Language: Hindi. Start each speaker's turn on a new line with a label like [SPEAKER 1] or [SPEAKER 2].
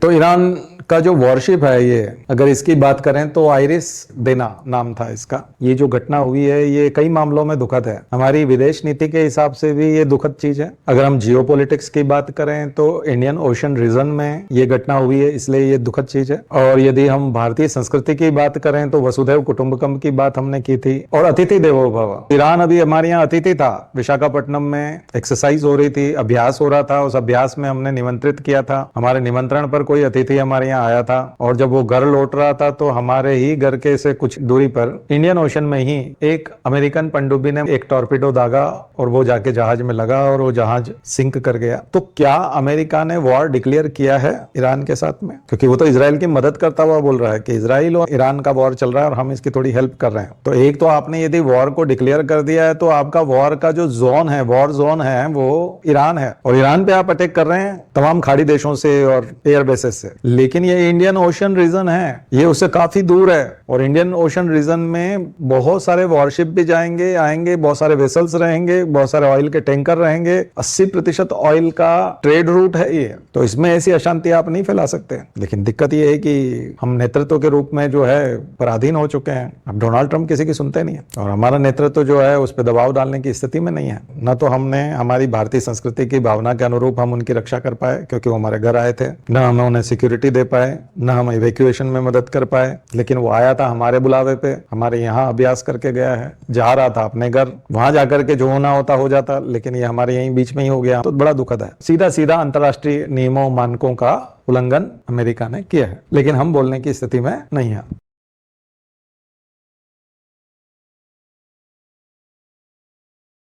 [SPEAKER 1] तो ईरान का जो वॉरशिप है, ये अगर इसकी बात करें तो आइरिस देना नाम था इसका। ये जो घटना हुई है ये कई मामलों में दुखद है। हमारी विदेश नीति के हिसाब से भी ये दुखद चीज है। अगर हम जियोपॉलिटिक्स की बात करें तो इंडियन ओशन रीजन में ये घटना हुई है, इसलिए ये दुखद चीज है। और यदि हम भारतीय संस्कृति की बात करें तो वसुधैव कुटुंबकम की बात हमने की थी, और अतिथि देवो भव। ईरान अभी हमारे यहाँ अतिथि था। विशाखापट्टनम में एक्सरसाइज हो रही थी, अभ्यास हो रहा था। उस अभ्यास में हमने निमंत्रित किया था। हमारे निमंत्रण पर कोई अतिथि हमारे यहाँ आया था, और जब वो घर लौट रहा था तो हमारे ही घर के से कुछ दूरी पर इंडियन ओशन में ही एक अमेरिकन पनडुब्बी ने एक टॉर्पीडो दागा और वो जाके जहाज में लगा और वो जहाज सिंक कर गया। तो क्या अमेरिका ने वॉर डिक्लेयर किया है ईरान के साथ में? क्योंकि वो तो इजराइल की मदद करता हुआ बोल रहा है कि इजराइल और ईरान का वॉर चल रहा है और हम इसकी थोड़ी हेल्प कर रहे हैं। तो एक तो आपने यदि वॉर को डिक्लेयर कर दिया है तो आपका वॉर का जो जोन है, वॉर जोन है, वो ईरान है, और ईरान पे आप अटैक कर रहे हैं तमाम खाड़ी देशों से और एयर बेसेस से। लेकिन ये इंडियन ओशन रीजन है, ये उससे काफी दूर है, और इंडियन ओशन रीजन में बहुत सारे वॉरशिप भी जाएंगे आएंगे, बहुत सारे वेसल्स रहेंगे, बहुत सारे ऑयल के टैंकर रहेंगे। 80% ऑयल का ट्रेड रूट है ये। तो इसमें ऐसी अशांति आप नहीं फैला सकते। लेकिन दिक्कत ये है कि हम नेतृत्व के रूप में जो है पराधीन हो चुके हैं। अब डोनाल्ड ट्रंप किसी की सुनते नहीं है, और हमारा नेतृत्व जो है उस पर दबाव डालने की स्थिति में नहीं है। न तो हमने हमारी भारतीय संस्कृति की भावना के अनुरूप हम उनकी रक्षा कर पाए क्योंकि वो हमारे घर आए थे, न हमें उन्हें सिक्योरिटी दे पाए, न हम इवैक्यूएशन में मदद कर पाए। लेकिन वो आया था हमारे बुलावे पे, हमारे यहाँ अभ्यास करके गया है। जा रहा था अपने घर, वहां जाकर के जो होना होता हो जाता, लेकिन ये हमारे यहीं बीच में ही हो गया। तो बड़ा दुखद है। सीधा सीधा अंतर्राष्ट्रीय नियमों मानकों का उल्लंघन अमेरिका ने किया है, लेकिन हम बोलने की स्थिति में नहीं है।